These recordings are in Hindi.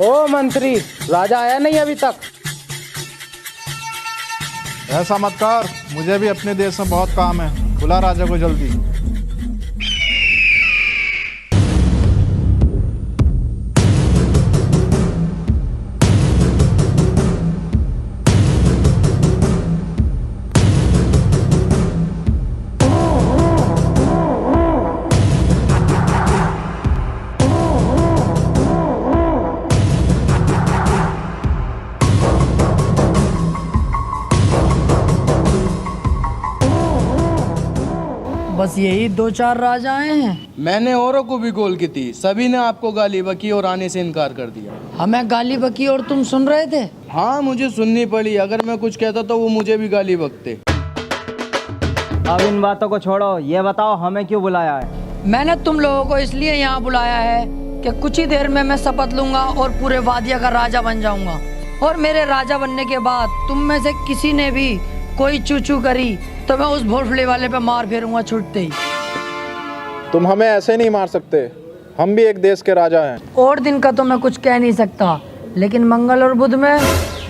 ओ मंत्री, राजा आया नहीं अभी तक? ऐसा मत कर, मुझे भी अपने देश में बहुत काम है। बुला राजा को जल्दी। बस यही 2-4 राजा आए हैं। मैंने औरों को भी कॉल की थी, सभी ने आपको गाली बकी और आने से इनकार कर दिया। हमें गाली बकी और तुम सुन रहे थे? हाँ, मुझे सुननी पड़ी। अगर मैं कुछ कहता तो वो मुझे भी गाली बकते। अब इन बातों को छोड़ो, ये बताओ हमें क्यों बुलाया है? मैंने तुम लोगों को इसलिए यहाँ बुलाया है कि कुछ ही देर में मैं शपथ लूंगा और पूरे वादिया का राजा बन जाऊंगा। और मेरे राजा बनने के बाद तुम में से किसी ने भी कोई चूचू करी तो मैं उस भोसले वाले पे मार फेरूंगा छूटते ही। तुम हमें ऐसे नहीं मार सकते, हम भी एक देश के राजा हैं। और दिन का तो मैं कुछ कह नहीं सकता, लेकिन मंगल और बुध में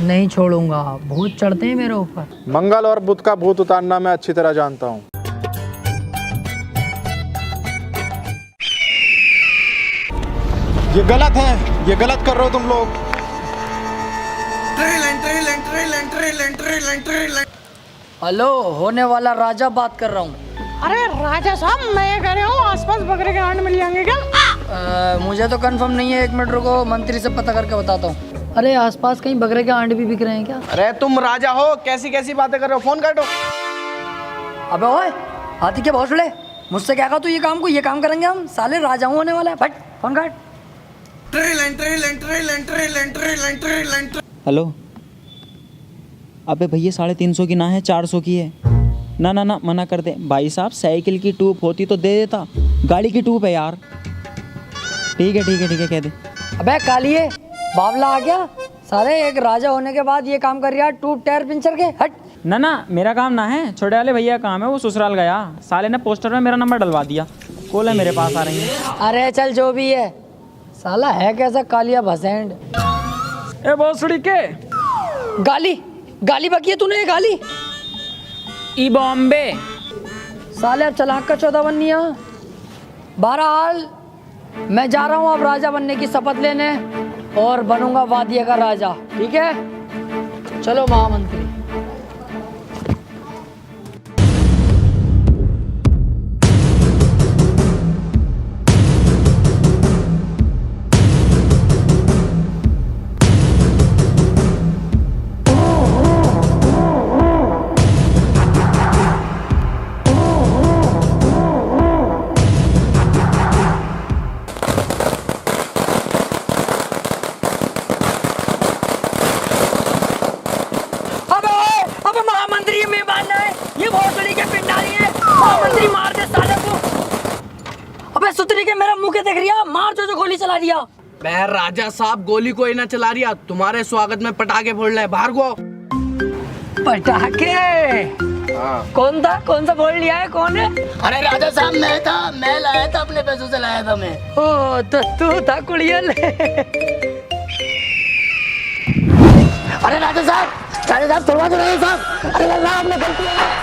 नहीं छोड़ूंगा। भूत चढ़ते हैं मेरे ऊपर। मंगल और बुध का भूत उतारना मैं अच्छी तरह जानता हूँ। ये गलत है, ये गलत कर रहे हो तुम लोग। हेलो, होने वाला राजा बात कर रहा हूँ। अरे राजा साहब, मैं ये कह रहा हूँ आसपास बकरे के अंड मिल जाएंगे क्या? मुझे तो कंफर्म नहीं है, 1 मिनट रुको, मंत्री से पता करके बताता हूँ। अरे आसपास कहीं बकरे के अंडे भी बिक रहे हैं क्या? अरे तुम राजा हो, कैसी कैसी बातें कर रहे हो? फोन काटो। अबे ओए, हाथी के भोसले, मुझसे क्या कहा तू? ये काम करेंगे हम, साले राजा होने वाला है। फट फोन काट। हेलो, अबे भैया 350 की ना है, 400 की है। ना ना ना, मना कर दे भाई साहब। साइकिल की ट्यूब होती तो दे देता, गाड़ी की ट्यूब है यार। ठीक है ठीक है ठीक है, कह दे। अबे कालिए, बावला आ गया साले। एक राजा होने के बाद ये काम कर रहा है, ट्यूब टायर पंचर के। हट। ना ना, मेरा काम ना है, छोटे वाले भैया का काम है। वो ससुराल गया, साले ने पोस्टर में मेरा नंबर डलवा दिया। कॉल है मेरे पास आ रही है। अरे चल जो भी है, साला है कैसा कालिया भसेंड। ए भोसड़ी के गाली बकी है तूने, ये गाली। ई बॉम्बे साले अब चलाक का 14 बननी है। बहरहाल मैं जा रहा हूँ अब राजा बनने की शपथ लेने, और बनूंगा वादिया का राजा। ठीक है, चलो महामंत्री। सुतरी के मेरा मुंह के देख रिया, मार जो गोली चला दिया। मैं राजा साहब गोली कोई ना चला रिया, तुम्हारे स्वागत में पटाखे फोड़ रहे। बाहर को। पटाखे? कौन था? कौन सा फोड़ लिया है? कौन है? अरे राजा साहब, मैं लाया था, अपने पैसों से लाया था मैं। ओ तो तू था कुड़ियल। अरे राजा साहब थोड़ा तो राजा साहब। अरे अल्लाह, आपने गलती है।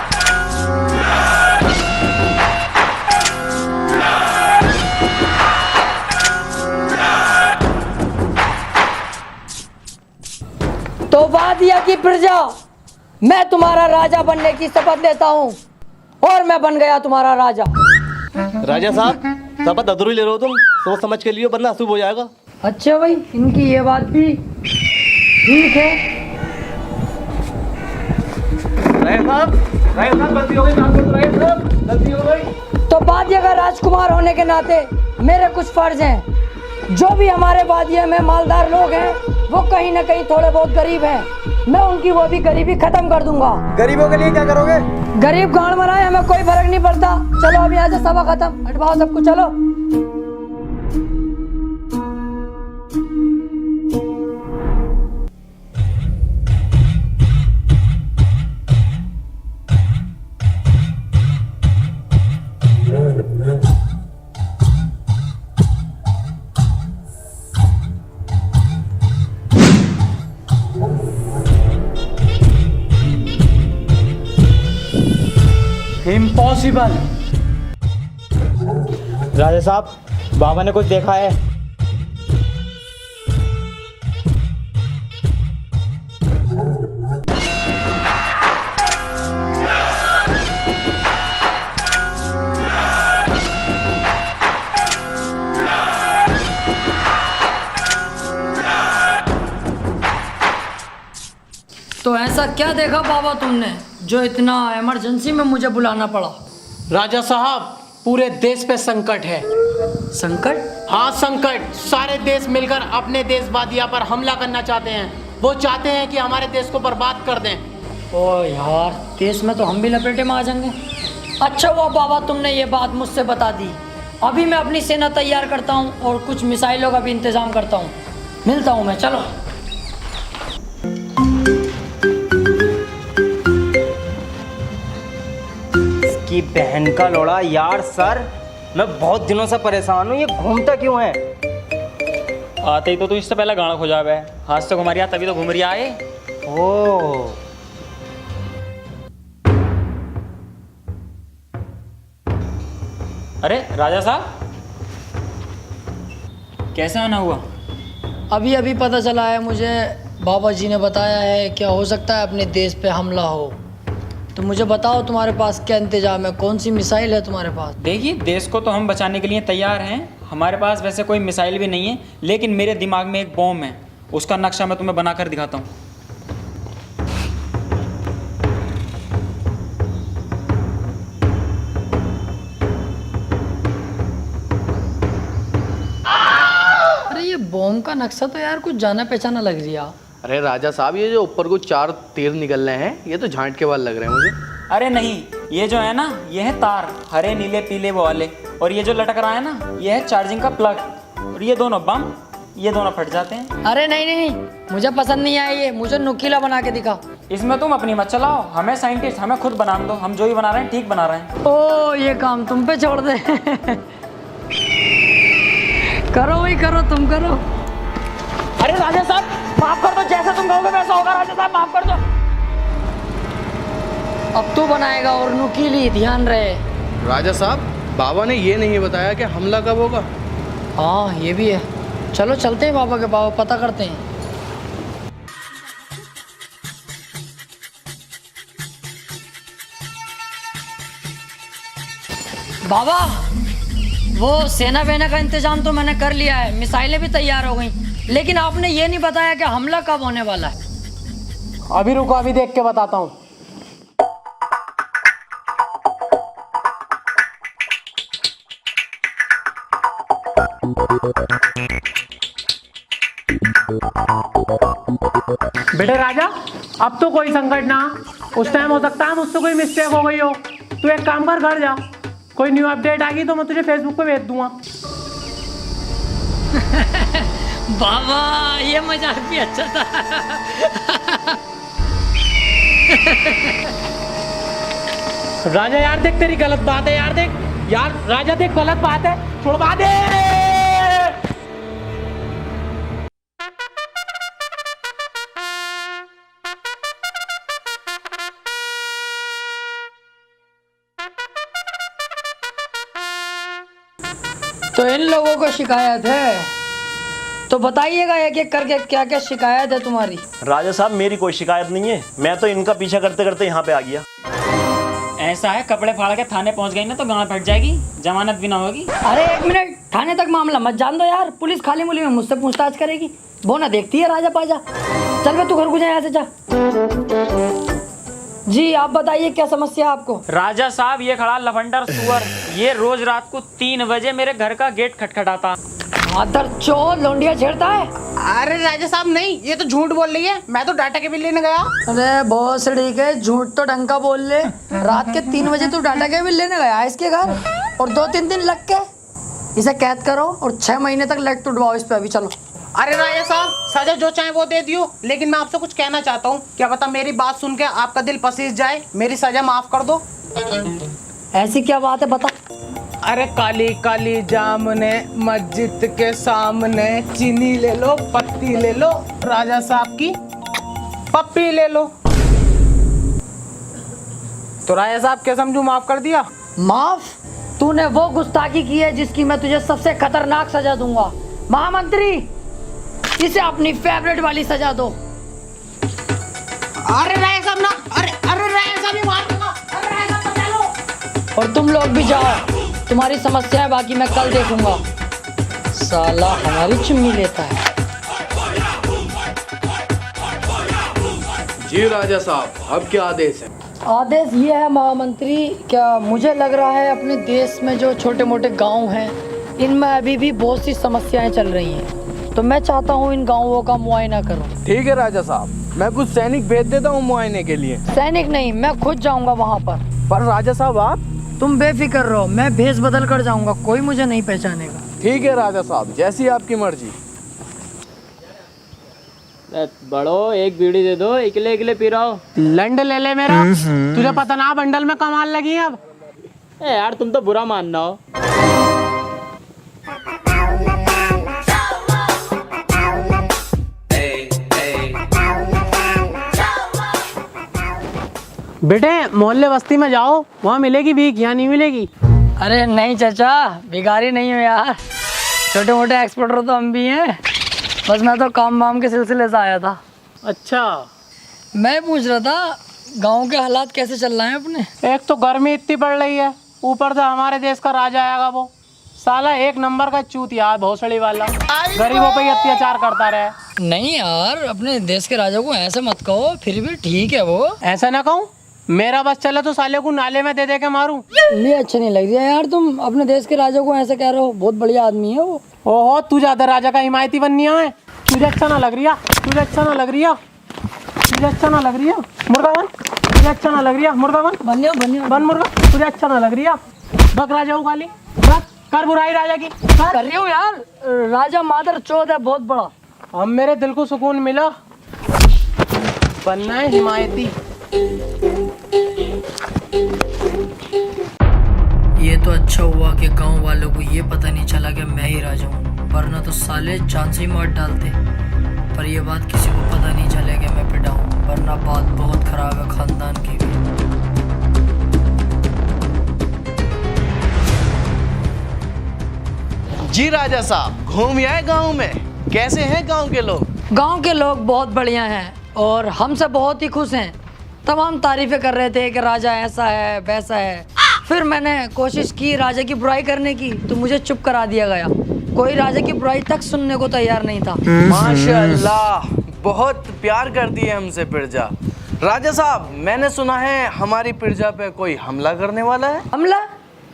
तो वादिया की प्रजा, मैं तुम्हारा राजा बनने की शपथ लेता हूँ, और मैं बन गया तुम्हारा राजा। राजा साहब, शपथ अधूरी ले रहे हो तुम, सोच समझ के लिए, वरना अशुभ हो जाएगा। अच्छा भाई, इनकी ये बात भी ठीक है। गलती हो गई, गलती हो गई। तो वादिया का राजकुमार होने के नाते मेरे कुछ फर्ज हैं। जो भी हमारे वादिया में मालदार लोग हैं, वो कहीं ना कहीं थोड़े बहुत गरीब हैं, मैं उनकी वो भी गरीबी खत्म कर दूंगा। गरीबों के लिए क्या करोगे? गरीब गांड मराए, हमें कोई फर्क नहीं पड़ता। चलो अभी यहाँ से सभा खत्म, हटवाओ सब कुछ, चलो। इम्पॉसिबल। राजा साहब, बाबा ने कुछ देखा है? तो ऐसा क्या देखा बाबा तुमने जो इतना इमरजेंसी में मुझे बुलाना पड़ा? राजा साहब, पूरे देश पे संकट है। संकट? हाँ संकट। सारे देश मिलकर अपने देश वादिया पर हमला करना चाहते हैं। वो चाहते हैं कि हमारे देश को बर्बाद कर दें। ओ यार, देश में तो हम भी लपेटे में आ जाएंगे। अच्छा हुआ बाबा तुमने ये बात मुझसे बता दी। अभी मैं अपनी सेना तैयार करता हूँ और कुछ मिसाइलों का भी इंतजाम करता हूँ। मिलता हूँ मैं, चलो। की बहन का लोड़ा यार। सर, मैं बहुत दिनों से परेशान हूँ, ये घूमता क्यों है? आते ही तो तू इससे पहले गाना खो जावे। हाथ से घुमा रिया तभी तो घूम रिया है। ओ अरे राजा साहब, कैसे आना हुआ? अभी अभी पता चला है मुझे, बाबा जी ने बताया है क्या हो सकता है अपने देश पे हमला हो। तो मुझे बताओ तुम्हारे पास क्या इंतजाम है, कौन सी मिसाइल है तुम्हारे पास? देखिए, देश को तो हम बचाने के लिए तैयार हैं। हमारे पास वैसे कोई मिसाइल भी नहीं है, लेकिन मेरे दिमाग में एक बॉम्ब है। उसका नक्शा मैं तुम्हें बनाकर दिखाता हूँ। अरे ये बॉम्ब का नक्शा तो यार कुछ जाना पहचाना लग रही है। अरे राजा साहब, ये जो ऊपर को 4 तीर निकल रहे हैं, ये तो झांट के बाद लग रहे हैं मुझे। अरे नहीं, ये जो है ना, ये है तार, हरे नीले पीले वो वाले। और ये जो लटक रहा है ना, ये है चार्जिंग का प्लग। और ये दोनों बम, ये दोनों फट जाते हैं। अरे नहीं नहीं नहीं, मुझे पसंद नहीं आया ये। मुझे नुकीला बना के दिखा। इसमें तुम अपनी मत चलाओ, हमें साइंटिस्ट, हमें खुद बनाने दो। हम जो भी बना रहे हैं ठीक बना रहे हैं। ओ, ये काम तुम पे छोड़ दे। करो भाई, करो, तुम करो। अरे राजा साहब, माफ कर दो, जैसा तुम कहोगे वैसा होगा। राजा साहब माफ कर दो। अब तू बनाएगा और नुकीली, ध्यान रहे। राजा साहब, बाबा ने ये नहीं बताया कि हमला कब होगा। हाँ ये भी है। चलो चलते हैं बाबा के पास, पता करते हैं। बाबा, वो सेना वेना का इंतजाम तो मैंने कर लिया है, मिसाइलें भी तैयार हो गई, लेकिन आपने ये नहीं बताया कि हमला कब होने वाला है। अभी रुको, अभी देख के बताता हूँ। बेटे राजा, अब तो कोई संकट ना। उस टाइम हो सकता है मुझसे कोई मिस्टेक हो गई हो। तू एक काम कर, घर जा, कोई न्यू अपडेट आ गई तो मैं तुझे फेसबुक पे भेज दूंगा। बाबा, ये मजाक भी अच्छा था। राजा यार देख, तेरी गलत बात है यार। देख यार, राजा देख, गलत बात है, छुड़वा दे। तो इन लोगों को शिकायत है, तो बताइएगा एक एक करके क्या क्या शिकायत है तुम्हारी। राजा साहब, मेरी कोई शिकायत नहीं है। मैं तो इनका पीछा करते करते यहाँ पे आ गया। ऐसा है, कपड़े फाड़ के थाने पहुंच गई ना तो गांव फट जाएगी, जमानत भी ना होगी। अरे एक मिनट, थाने तक मामला मत जान दो यार। पुलिस खाली मुली में मुझसे पूछताछ करेगी, वो ना देखती है राजा पाजा। चल बे, तू घर को जा, यहाँ से जा। जी आप बताइए क्या समस्या है आपको? राजा साहब, ये खड़ा लफंडर सुअर, ये रोज रात को 3 बजे मेरे घर का गेट खटखटाता। मादर चोद, लौंडिया छेड़ता है। अरे राजा साहब नहीं, ये तो झूठ बोल रही है। मैं तो डाटा केबल लेने गया। अरे बहुत सड़ी के, झूठ तो ढंग का बोल ले। रात के 3 बजे तू डाटा केबल लेने गया है इसके घर, और 2-3 दिन लग के इसे कैद करो और 6 महीने तक लेट टुटवाओ इस पे। अभी चलो। अरे राजा साहब, सजा जो चाहे वो दे दियो, लेकिन मैं आपसे कुछ कहना चाहता हूँ। क्या पता मेरी बात सुन के आपका दिल पसीज जाए, मेरी सजा माफ कर दो। ऐसी क्या बात है, बता। अरे काली काली जामुने मस्जिद के सामने, चीनी ले लो, पत्ती ले लो, राजा साहब की पप्पी ले लो। तो राजा साहब क्या समझू, माफ कर दिया? माफ? तूने वो गुस्ताखी की है जिसकी मैं तुझे सबसे खतरनाक सजा दूंगा। महामंत्री, इसे अपनी फेवरेट वाली सजा दो। अरे राजा साहब ना, अरे राजा साहब ही मार दूंगा। अरे राजा साहब बचा लो। और तुम लोग भी जाओ, तुम्हारी समस्या है बाकी मैं कल देखूंगा। साला हमारी चुम्मी लेता है। जी राजा साहब, अब क्या आदेश है? आदेश ये है महामंत्री, क्या मुझे लग रहा है अपने देश में जो छोटे मोटे गांव हैं इनमें अभी भी बहुत सी समस्याएं चल रही हैं, तो मैं चाहता हूँ इन गांवों का मुआयना करो। ठीक है राजा साहब, मैं कुछ सैनिक भेज देता हूँ मुआयने के लिए। सैनिक नहीं, मैं खुद जाऊंगा वहाँ पर राजा साहब आप? तुम बेफिक्र रहो, मैं भेष बदल कर जाऊंगा, कोई मुझे नहीं पहचानेगा। ठीक है राजा साहब, जैसी आपकी मर्जी। बड़ो एक बीड़ी दे दो, इकले इकले पी रहा हो। लंड ले ले मेरा, तुझे पता ना बंडल में कमाल लगी है अब। ए यार तुम तो बुरा मानना हो। बेटे मोहल्ले बस्ती में जाओ, वहाँ मिलेगी भीख, यहाँ नहीं मिलेगी। अरे नहीं चाचा, भिखारी नहीं हो यार, छोटे मोटे एक्सपोर्टर तो हम भी हैं। बस मैं तो काम वाम के सिलसिले से आया था। अच्छा, मैं पूछ रहा था गांव के हालात कैसे चल रहे हैं अपने। एक तो गर्मी इतनी पड़ रही है, ऊपर से हमारे देश का राजा आएगा वो साला एक नंबर का चूतिया, भोसड़ी वाला, गरीबों पे अत्याचार करता रहे। नहीं यार, अपने देश के राजा को ऐसे मत कहो, फिर भी ठीक है वो। ऐसा ना कहूँ, मेरा बस चले तो साले को नाले में दे दे के मारूं। ये अच्छा नहीं लग रहा यार, तुम अपने देश के राजा को ऐसे कह रहे हो, बहुत बढ़िया आदमी है वो। ओहो, तू ज्यादा राजा का हिमायती बननी है। तुझे अच्छा ना लग रही है, तुझे अच्छा ना लग रही है, तुझे अच्छा ना लग रही है, मुर्गा बन। तुझे अच्छा ना लग रही है, मुर्गा बन। बन मुर्गा, तुझे अच्छा ना लग रही है, बक राजा को गाली बक, कर बुराई राजा की कर रही हूँ यार, राजा मादर चौथ है बहुत बड़ा। अब मेरे दिल को सुकून मिला, बनना है हिमायती। ये तो अच्छा हुआ कि गांव वालों को ये पता नहीं चला कि मैं ही राजा हूँ, वरना तो साले जान से ही मार डालते। पर ये बात किसी को पता नहीं चले कि मैं पिटा हूँ, वरना बात बहुत खराब है खानदान की भी। जी राजा साहब, घूम आए गांव में, कैसे हैं गांव के लोग? गांव के लोग बहुत बढ़िया हैं और हमसे बहुत ही खुश हैं। तमाम तारीफें कर रहे थे कि राजा ऐसा है वैसा है। फिर मैंने कोशिश की राजा की बुराई करने की, तो मुझे चुप करा दिया गया। कोई राजा की बुराई तक सुनने को तैयार नहीं था। माशाअल्लाह, बहुत प्यार करती है हमसे प्रजा। राजा साहब, मैंने सुना है हमारी प्रजा पे कोई हमला करने वाला है। हमला?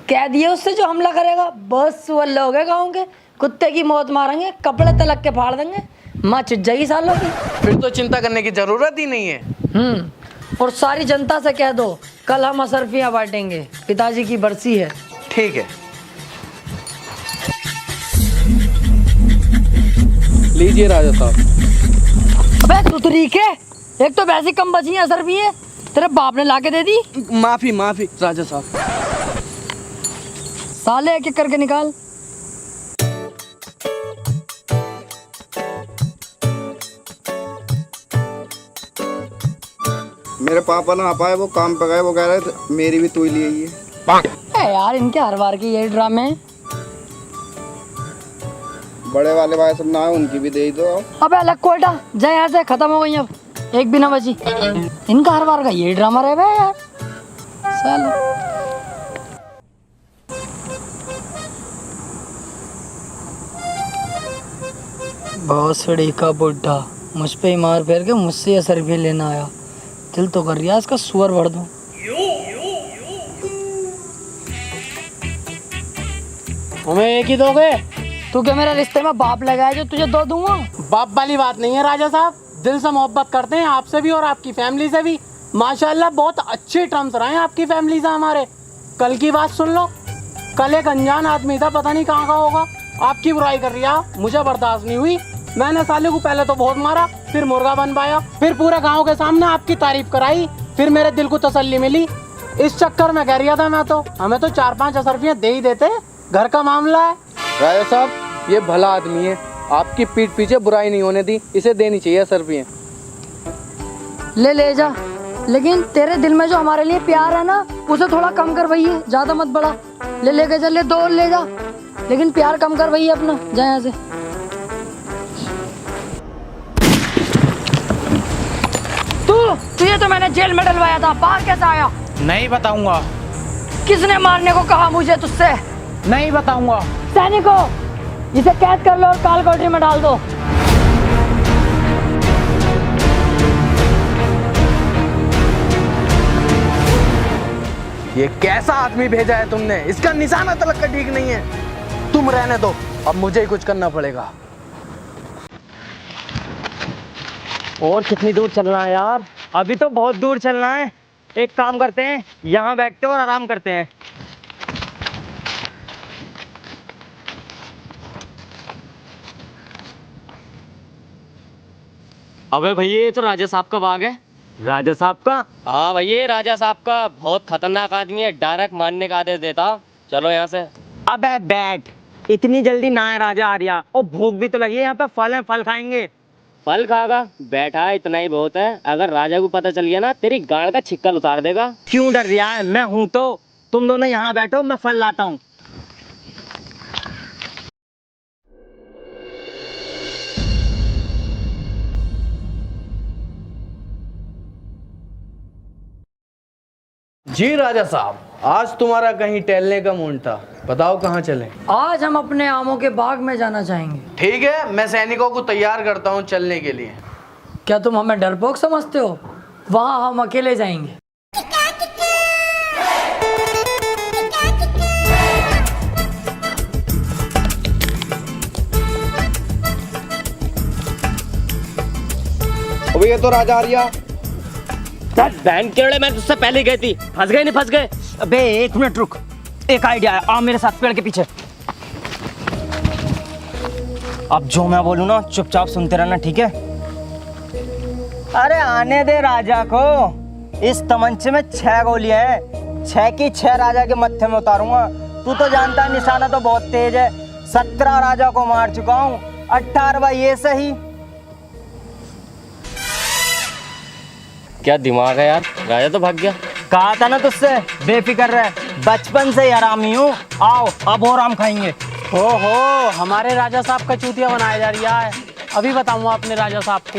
कह दिए उससे जो हमला करेगा, बस वो लोग हैं गाँव के, कुत्ते की मौत मारेंगे, कपड़े तलक के फाड़ देंगे, माँ चिट जाएगी सालों की। फिर तो चिंता करने की जरूरत ही नहीं है। और सारी जनता से कह दो कल हम असरफियाँ बांटेंगे, पिताजी की बरसी है। ठीक है, लीजिए राजा साहब। अबे तू तो ठीक है, एक तो वैसी कम बची है असरफियाँ, तेरे बाप ने लाके दे दी। माफी माफी राजा साहब। साले एक एक करके निकाल। मेरे पापा ना आ पाए, वो काम पे गए, वो कह रहे थे मेरी भी तू ही लिए ये। यार इनके हर बार के यही ड्रामे हैं। बड़े वाले भाई सब ना आए, उनकी भी दे ही दो। अबे अलग कोयटा जय, यहाँ से खत्म हो गई, अब एक भी ना बची। इनका हर बार का यही ड्रामा रहे बे यार साले। भोसड़ी का बुढ़ा मुझ पे ही मार फेर के मुझसे असर भी लेना आया। दिल तो कर रिया इसका सुअर भर दूं। हमें एक ही दोगे? तू क्या मेरे रिश्ते में बाप लगाया जो तुझे दो दूंगा? बाप वाली बात नहीं है राजा साहब, दिल से मोहब्बत करते हैं आपसे भी और आपकी फैमिली से भी। माशाल्लाह बहुत अच्छे टर्म्स रहे हैं आपकी फैमिली से हमारे। कल की बात सुन लो, कल एक अनजान आदमी था, पता नहीं कहाँ का होगा, आपकी बुराई कर रिया, मुझे बर्दाश्त नहीं हुई। मैंने साले को पहले तो बहुत मारा, फिर मुर्गा बन पाया, फिर पूरे गांव के सामने आपकी तारीफ कराई, फिर मेरे दिल को तसल्ली मिली। इस चक्कर में कह रिया था मैं तो, हमें तो 4-5 असरफियाँ दे ही देते, घर का मामला है। राजा साहब, ये भला आदमी है, आपकी पीठ पीछे बुराई नहीं होने दी, इसे देनी चाहिए असरफियाँ। ले जा, लेकिन तेरे दिल में जो हमारे लिए प्यार है ना, उसे थोड़ा कम कर भैया, ज्यादा मत बढ़ा। लेके चल, ले 2 और ले जा, लेकिन प्यार कम कर भैया अपना, जा यहाँ से। तुझे तो मैंने जेल में डलवाया था, बाहर कैसे आया? नहीं बताऊंगा। किसने मारने को कहा मुझे तुझसे? नहीं बताऊंगा। सैनिकों, इसे कैद कर लो और काल कोठरी में डाल दो। ये कैसा आदमी भेजा है तुमने? इसका निशाना तलक का ठीक नहीं है। तुम रहने दो, अब मुझे ही कुछ करना पड़ेगा। और कितनी दूर चलना है यार? अभी तो बहुत दूर चलना है। एक काम करते हैं, यहाँ बैठते हैं और आराम करते हैं। अबे भैया ये तो राजा साहब का बाग है। राजा साहब का? हाँ भैया राजा साहब का बहुत खतरनाक आदमी है, डायरेक्ट मारने का आदेश देता। चलो यहाँ से। अबे बैठ, इतनी जल्दी ना है राजा आर्या, और भूख भी तो लगी है। यहाँ पे फल है, फल खाएंगे। फल खाएगा? बैठा इतना ही बहुत है। अगर राजा को पता चल गया ना, तेरी गाड़ का छिक्कल उतार देगा। क्यों डर रहा है? मैं हूं तो। तुम दोनों यहाँ बैठो, मैं फल लाता हूँ। जी राजा साहब, आज तुम्हारा कहीं टहलने का मूड था, बताओ कहाँ चलें? आज हम अपने आमों के बाग में जाना चाहेंगे। ठीक है, मैं सैनिकों को तैयार करता हूँ चलने के लिए। क्या तुम हमें डरपोक समझते हो? वहाँ हम अकेले जाएंगे। अबे ये तो राजा आर्या। बहन केवड़े, मैं तुझसे पहले गई थी। फंस गए नहीं फंस गए? अबे 1 मिनट रुक, एक आइडिया है। आ मेरे साथ पेड़ के पीछे। अब जो मैं बोलूँ ना, चुपचाप सुनते रहना, ठीक है? अरे आने दे राजा को। इस तमंचे में 6 गोलियां हैं। 6 की 6 राजा के मत्थे में उतारूंगा। तू तो जानता है निशाना तो बहुत तेज है। 17 राजा को मार चुका हूँ, 18वां ये सही। क्या दिमाग है यार, राजा तो भाग गया। कहा था ना तुझसे, बेफिक्र रह, बचपन से ही आरामी हूँ। आओ अब और आम खाएंगे। ओहो, हमारे राजा साहब का चूतिया बनाया जा रहा है। अभी बताऊंगा अपने राजा साहब को।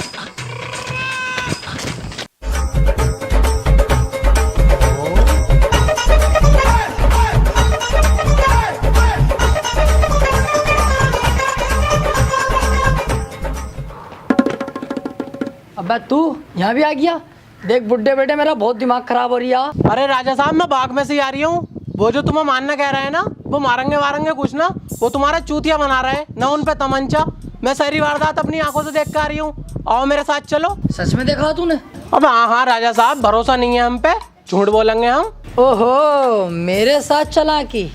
अबे तू यहाँ भी आ गया? देख बुड्ढे बेटे, मेरा बहुत दिमाग खराब हो रही है। अरे राजा साहब, मैं बाग में से ही आ रही हूँ। वो जो तुम्हें मारना कह रहे हैं ना, वो मारेंगे वारेंगे कुछ ना, वो तुम्हारा चूतिया बना रहे हैं ना, उन पे तमंचा। मैं सारी वारदात अपनी आंखों से देख कर आ रही हूँ। आओ मेरे साथ चलो। सच में देखा तूने? अब हाँ राजा साहब, भरोसा नहीं है हम पे, झूठ बोलेंगे हम। ओहो, मेरे साथ चला की?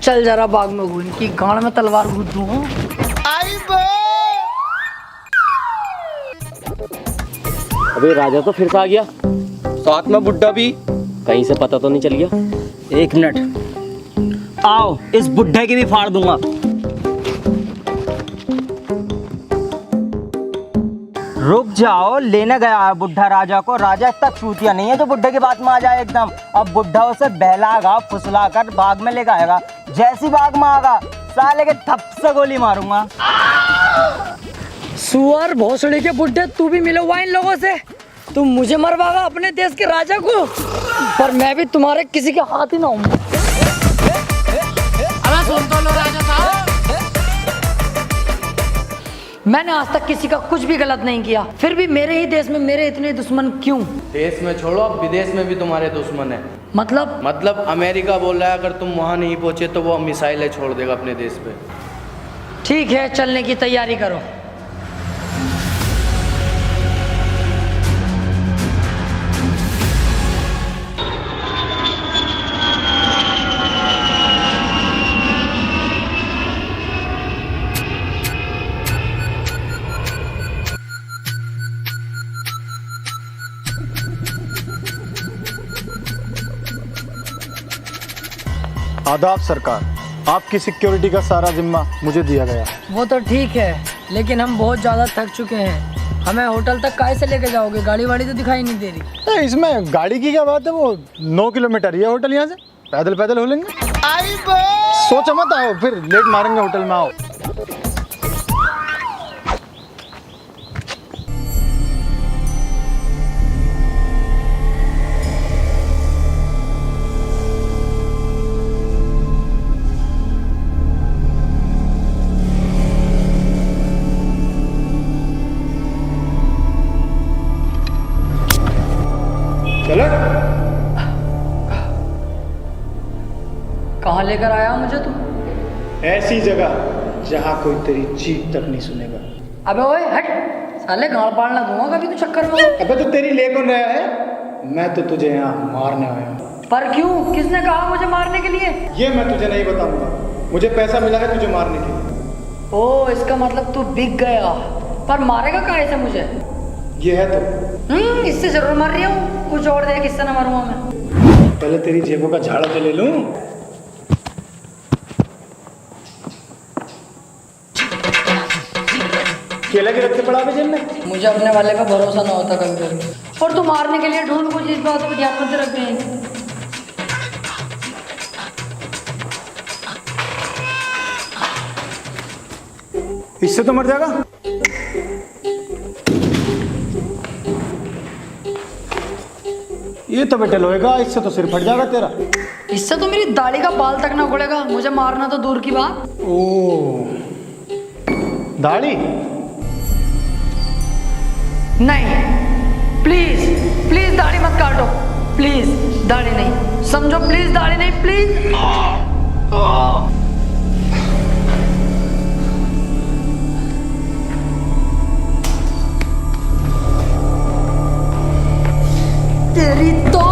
चल जरा बाग में घूम, इनकी गांड में तलवार घुस दूं। अबे राजा तो फिर से आ गया, साथ में बुड्ढा भी। कहीं से पता तो नहीं चल गया? 1 मिनट, आओ इस बुड्ढे की भी फाड़ दूंगा। रुक जाओ, लेने गया है बुड्ढा राजा को। राजा इतना चूतिया नहीं है जो बुड्ढे की बात में आ जाए एकदम। अब बुड्ढा उसे बहलागा, फुसला कर बाग में ले आएगा। जैसी बाग में आगा, साले के थप से गोली मारूंगा। सुअर भोसड़ी के बुड्ढे, तू भी मिला हुआ इन लोगों से? तुम मुझे मरवागा अपने देश के राजा को, पर मैं भी तुम्हारे किसी के हाथ ही ना हूँ। अबे सुन तो लो राजा साहब, मैंने आज तक किसी का कुछ भी गलत नहीं किया, फिर भी मेरे ही देश में मेरे इतने दुश्मन क्यों? देश में छोड़ो, अब विदेश में भी तुम्हारे दुश्मन है। मतलब अमेरिका बोल रहा है अगर तुम वहाँ नहीं पहुँचे तो वो मिसाइलें छोड़ देगा अपने देश पे। ठीक है, चलने की तैयारी करो। आदाब सरकार, आपकी सिक्योरिटी का सारा जिम्मा मुझे दिया गया। वो तो ठीक है, लेकिन हम बहुत ज़्यादा थक चुके हैं। हमें होटल तक काहे से लेके जाओगे? गाड़ी वाड़ी तो दिखाई नहीं दे रही। इसमें गाड़ी की क्या बात है, वो 9 किलोमीटर ये होटल यहाँ से, पैदल पैदल हो लेंगे। सोचो मत, आओ फिर लेट मारेंगे होटल में, आओ। चलो। कहाँ लेकर आया मुझे तू? ऐसी जगह जहाँ कोई तेरी चीख तक नहीं सुनेगा। अबे ओए हट, साले गाड़ पाड़ ना दूंगा कभी तू चक्कर में। अबे तो तेरी ले कौन रहा है? मैं तो तुझे यहाँ मारने आया हूँ। पर क्यों? किसने कहा मुझे मारने के लिए? ये मैं तुझे नहीं बताऊंगा, मुझे पैसा मिला है तुझे मारने के लिए। ओ, इसका मतलब तू बिक गया। पर मारेगा काहे से मुझे? ये है तो। इससे जरूर मर रही हूँ, कुछ और दे, किससे ना मरूंगा मैं। पहले तेरी जेबों का झाड़ा तो ले लूं। केला के रखते पड़ा जेब में। मुझे अपने वाले का भरोसा ना होता कभी कभी। और तू मारने के लिए ढूंढ कुछ, इस बात को ध्यान में रख रहे हैं। इससे तो मर जाएगा। ये तो बेटे लोएगा, इससे तो सिर फट जाएगा तेरा। इससे तो मेरी दाढ़ी का बाल तक ना उड़ेगा, मुझे मारना तो दूर की बात। ओ, दाढ़ी? नहीं, प्लीज प्लीज दाढ़ी मत काटो, प्लीज दाढ़ी नहीं, समझो, प्लीज दाढ़ी नहीं, प्लीज। तेरी तो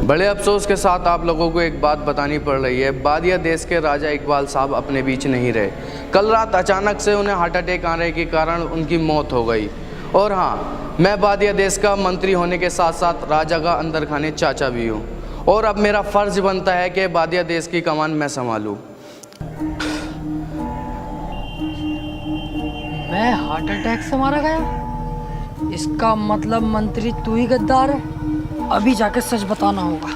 बड़े अफसोस के साथ आप लोगों को एक बात बतानी पड़ रही है। बादिया देश के राजा इकबाल साहब अपने बीच नहीं रहे। कल रात अचानक से उन्हें हार्ट अटैक आने के कारण उनकी मौत हो गई। और हाँ, मैं बादिया देश का मंत्री होने के साथ साथ राजा का अंदर खाने चाचा भी हूँ, और अब मेरा फ़र्ज बनता है कि बादिया देश की कमान मैं संभालूँ। मैं हार्ट अटैक से मारा गया? इसका मतलब मंत्री तू ही गद्दार है। अभी जाके सच बताना होगा।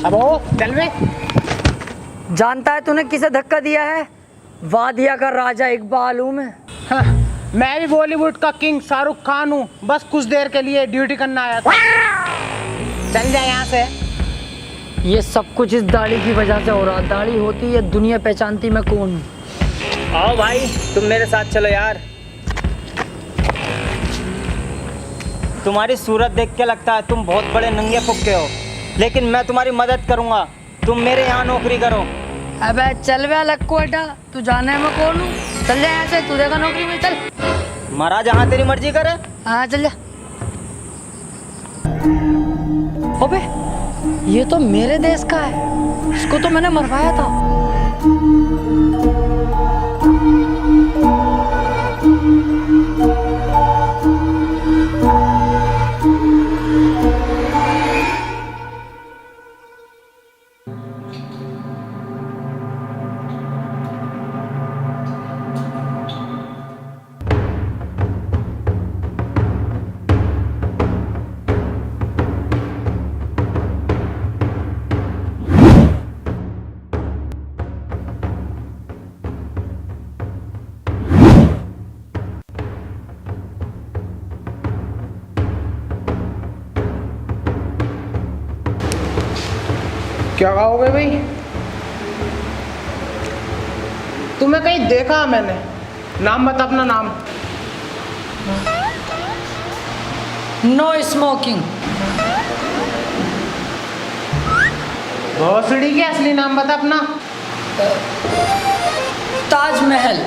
अब ओ, चल बे। जानता है तूने किसे धक्का दिया है? वादिया का राजा इकबाल हूँ मैं। हाँ, मैं भी बॉलीवुड का किंग शाहरुख खान हूँ, बस कुछ देर के लिए ड्यूटी करना आया था। चल जा यहाँ से। ये सब कुछ इस दाढ़ी की वजह से हो रहा। दाढ़ी होती ये दुनिया पहचानती मैं कौन हूँ। आओ भाई, तुम मेरे साथ चलो यार। तुम्हारी सूरत देख के लगता है तुम बहुत बड़े नंगे फुक्के हो, लेकिन मैं तुम्हारी मदद करूंगा। तुम मेरे यहाँ नौकरी करो। अबे चल बे लक्को बेटा, तू जाने मैं कौन हूँ? चल जा यहाँ से, तू देगा नौकरी में। चल महाराज, जहाँ तेरी मर्जी करे। हाँ चल जा। अबे ये तो मेरे देश का है, इसको तो मैंने मरवाया था। क्या कहोगे भाई? तुम्हें कहीं देखा मैंने। नाम बता अपना नाम। No smoking. भोसड़ी के असली नाम बता अपना। ताजमहल।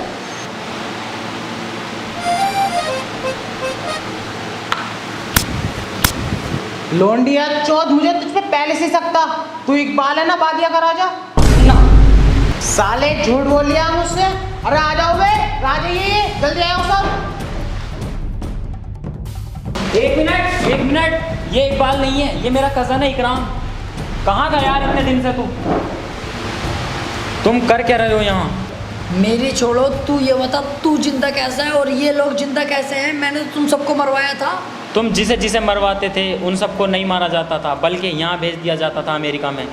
लोंडिया चौथ, मुझे तुझ पे पहले से सकता। तू इकबाल है ना, बादिया का राजा? ना, साले झूठ बोल लिया मुझसे। अरे आ जाओ बे, राजा ये जल्दी आओ सब। एक मिनट, ये इकबाल नहीं है, ये मेरा कज़न है इकराम। कहाँ गया यार इतने दिन से तू? तुम कर क्या रहे हो यहाँ? मेरी छोड़ो, तू ये बता तू जिंदा कैसा है और ये लोग जिंदा कैसे हैं? मैंने तुम सबको मरवाया था। तुम जिसे जिसे मरवाते थे उन सबको नहीं मारा जाता था, बल्कि यहाँ भेज दिया जाता था अमेरिका में।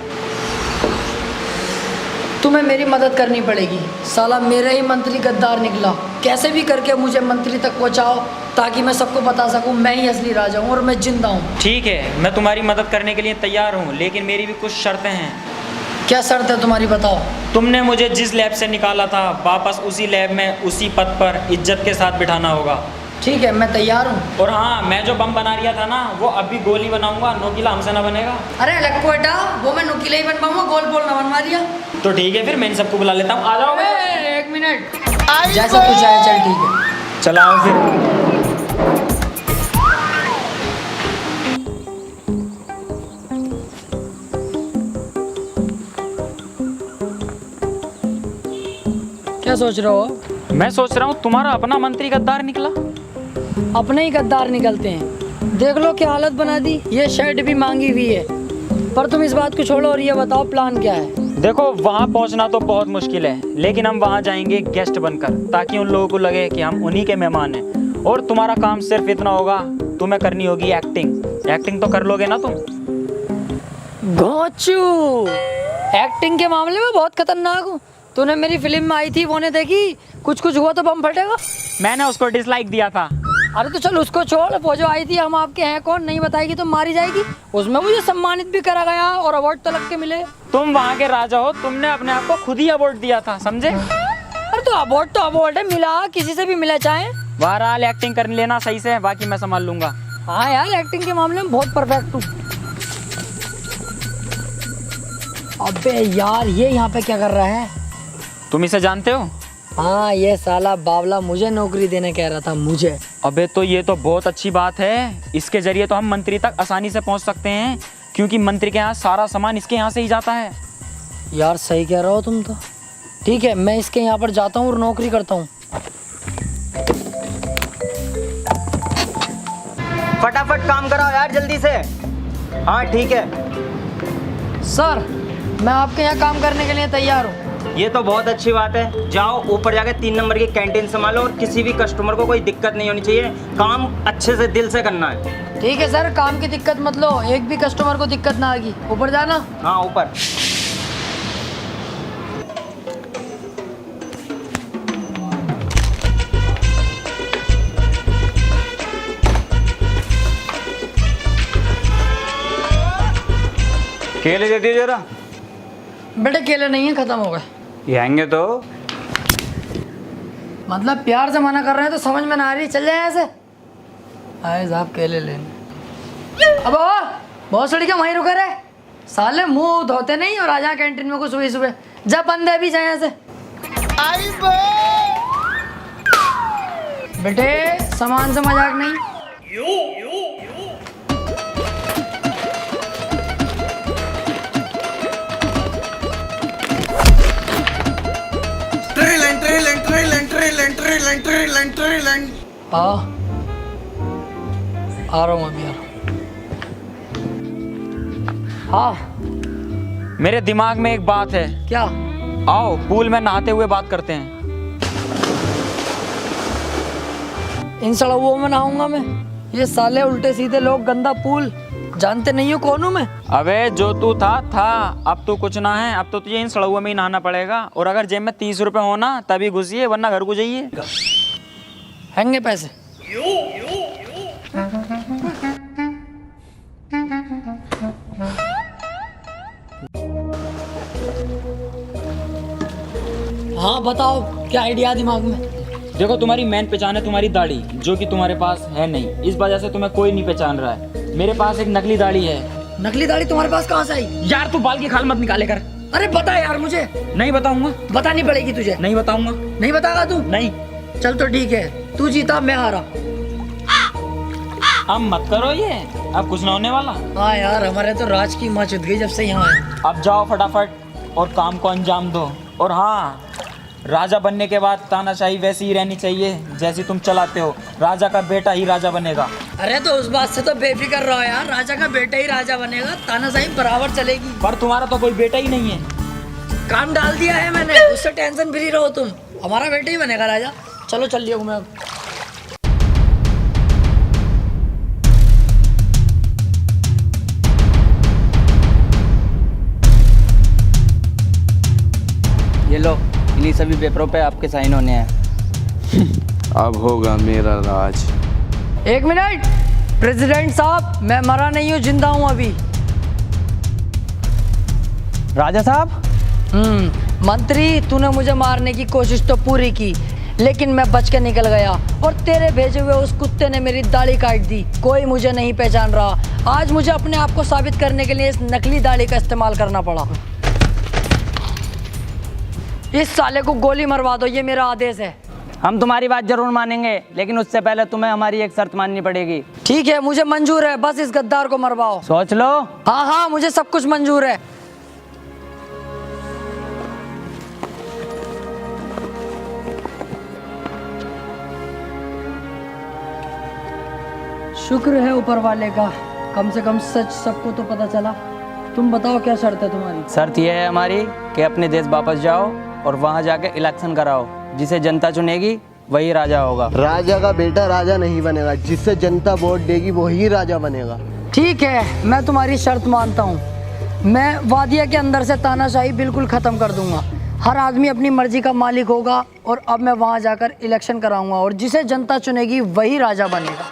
तुम्हें मेरी मदद करनी पड़ेगी। साला मेरा ही मंत्री गद्दार निकला। कैसे भी करके मुझे मंत्री तक पहुँचाओ ताकि मैं सबको बता सकूँ मैं ही असली राजा हूँ और मैं जिंदा हूँ। ठीक है, मैं तुम्हारी मदद करने के लिए तैयार हूँ, लेकिन मेरी भी कुछ शर्तें हैं। क्या शर्त है तुम्हारी, बताओ। तुमने मुझे जिस लैब से निकाला था वापस उसी लैब में उसी पद पर इज्जत के साथ बिठाना होगा। ठीक है, मैं तैयार हूँ। और हाँ, मैं जो बम बना रिया था ना, वो अभी गोली बनाऊंगा, नोकीला हमसे ना बनेगा। अरे लक्को बेटा, वो मैं नुकीला ही बन पाऊंगा, गोल बोल ना बनवा दिया। तो ठीक है, फिर मैं इन सबको बुला लेता हूँ। आ जाओ। एक मिनट, जैसा तू चाहे, चल ठीक है। चलाओ फिर। क्या सोच रहे हो? मैं सोच रहा हूँ तुम्हारा अपना मंत्री गद्दार निकला। अपने ही गद्दार निकलते हैं। देख लो क्या हालत बना दी। ये शर्ट भी मांगी हुई है। पर तुम इस बात को छोड़ो और ये बताओ प्लान क्या है? देखो, वहाँ पहुँचना तो बहुत मुश्किल है, लेकिन हम वहाँ जाएंगे गेस्ट बनकर, ताकि उन लोगों को लगे कि हम उन्हीं के मेहमान हैं। और तुम्हारा काम सिर्फ इतना होगा, तुम्हें करनी होगी एक्टिंग। एक्टिंग तो कर लोगे ना तुम? घोंचू, एक्टिंग के मामले में बहुत खतरनाक हूँ। तूने मेरी फिल्म में आई थी, वो ने देखी? कुछ कुछ हुआ तो बम फटेगा। मैंने उसको डिसलाइक दिया था। अरे तो चल उसको छोड़, वो जो आई थी हम आपके हैं कौन नहीं बताएगी तो मारी जाएगी। उसमें मुझे सम्मानित भी करा गया और अवार्ड तक के मिले। तुम वहाँ के राजा हो, तुमने अपने आप को खुद ही अवार्ड दिया था, समझे? अरे तो अवार्ड है, मिला किसी से भी मिला चाहे। बहरहाल एक्टिंग कर लेना सही से, बाकी मैं संभाल लूंगा। हाँ यार, एक्टिंग के मामले में बहुत परफेक्ट हूँ। अबे यार, ये यहाँ पे क्या कर रहा है? तुम इसे जानते हो? हाँ, ये साला बावला मुझे नौकरी देने कह रहा था, मुझे। अबे तो ये तो बहुत अच्छी बात है। इसके जरिए तो हम मंत्री तक आसानी से पहुंच सकते हैं, क्योंकि मंत्री के यहाँ सारा सामान इसके यहाँ से ही जाता है। यार सही कह रहे हो तुम तो। ठीक है, मैं इसके यहाँ पर जाता हूँ और नौकरी करता हूँ। फटाफट काम कराओ यार, जल्दी से। हाँ ठीक है सर, मैं आपके यहाँ काम करने के लिए तैयार हूँ। ये तो बहुत अच्छी बात है। जाओ ऊपर जाके 3 नंबर की कैंटीन संभालो और किसी भी कस्टमर को कोई दिक्कत नहीं होनी चाहिए। काम अच्छे से दिल से करना है। ठीक है सर, काम की दिक्कत मत लो, एक भी कस्टमर को दिक्कत ना आएगी। ऊपर जाना। हाँ ऊपर। केले दे दिए जरा। बेटे केले नहीं है, खत्म हो गए। ये आएंगे तो मतलब प्यार से मना कर रहे हैं तो समझ में ना आ रही। चल जाए ऐसे। आए साहब केले लेने। अब बहुत सड़ी क्या वहीं रुके रहे साले, मुंह धोते नहीं और आ जा कैंटीन में को सुबह सुबह। जब बंदे भी जाए ऐसे। बेटे सामान से मजाक नहीं। आ रहा हूँ अभी, आ रहा हूँ। हाँ मेरे दिमाग में एक बात है। क्या? आओ पूल में नहाते हुए बात करते हैं। इन सड़कों में नहाऊंगा मैं? ये साले उल्टे सीधे लोग, गंदा पूल। जानते नहीं हो कौन हूँ मैं? अबे जो तू था अब तू कुछ ना है। अब तो तुझे इन सड़कों में ही नहाना पड़ेगा। और अगर जेब में 30 रुपए हो ना तभी घुसिए, वरना घर को जाइए। हैंगे पैसे। हाँ बताओ, क्या आइडिया दिमाग में? देखो, तुम्हारी मेन पहचान है तुम्हारी दाढ़ी, जो कि तुम्हारे पास है नहीं। इस वजह से तुम्हें कोई नहीं पहचान रहा है। मेरे पास एक नकली दाढ़ी है। नकली दाढ़ी तुम्हारे पास कहाँ से आई? यार तू बाल की खाल मत निकाले कर। अरे बता यार मुझे। नहीं बताऊंगा। बतानी पड़ेगी तुझे। नहीं बताऊंगा। नहीं बताएगा तू? नहीं। चल तो ठीक है, तू जीता मैं हारा। अब मत करो ये, अब कुछ ना होने वाला। हाँ यार, हमारे तो राज की माँ चुद गई जब से यहाँ आए। अब जाओ फटाफट और काम को अंजाम दो। और हाँ, राजा बनने के बाद तानाशाही वैसी ही रहनी चाहिए जैसी तुम चलाते हो। राजा का बेटा ही राजा बनेगा। अरे तो उस बात से तो बेफिक्र रहो यार, राजा का बेटा ही राजा बनेगा, तानाशाही बराबर चलेगी। पर तुम्हारा तो कोई बेटा ही नहीं है। काम डाल दिया है मैंने, उससे टेंशन फ्री रहो तुम, हमारा बेटा ही बनेगा राजा। चलो चल लियो मैं। ये लो, इन्हीं सभी पेपरों पे आपके साइन होने हैं। अब होगा मेरा राज। एक मिनट प्रेसिडेंट साहब, मैं मरा नहीं हूँ, जिंदा हूँ अभी। राजा साहब, मंत्री, तूने मुझे मारने की कोशिश तो पूरी की, लेकिन मैं बच के निकल गया और तेरे भेजे हुए उस कुत्ते ने मेरी दाढ़ी काट दी। कोई मुझे नहीं पहचान रहा। आज मुझे अपने आप को साबित करने के लिए इस नकली दाढ़ी का इस्तेमाल करना पड़ा। इस साले को गोली मरवा दो, ये मेरा आदेश है। हम तुम्हारी बात जरूर मानेंगे, लेकिन उससे पहले तुम्हें हमारी एक शर्त माननी पड़ेगी। ठीक है, मुझे मंजूर है, बस इस गद्दार को मरवाओ। सोच लो। हाँ हाँ, मुझे सब कुछ मंजूर है। शुक्र है ऊपर वाले का, कम से कम सच सबको तो पता चला। तुम बताओ क्या शर्त है तुम्हारी? शर्त यह है हमारी कि अपने देश वापस जाओ और वहाँ जाके इलेक्शन कराओ। जिसे जनता चुनेगी वही राजा होगा। राजा का बेटा राजा नहीं बनेगा, जिससे जनता वोट देगी वही राजा बनेगा। ठीक है, मैं तुम्हारी शर्त मानता हूँ। मैं वादिया के अंदर से तानाशाही बिल्कुल ख़त्म कर दूंगा। हर आदमी अपनी मर्जी का मालिक होगा और अब मैं वहाँ जाकर इलेक्शन कराऊंगा और जिसे जनता चुनेगी वही राजा बनेगा।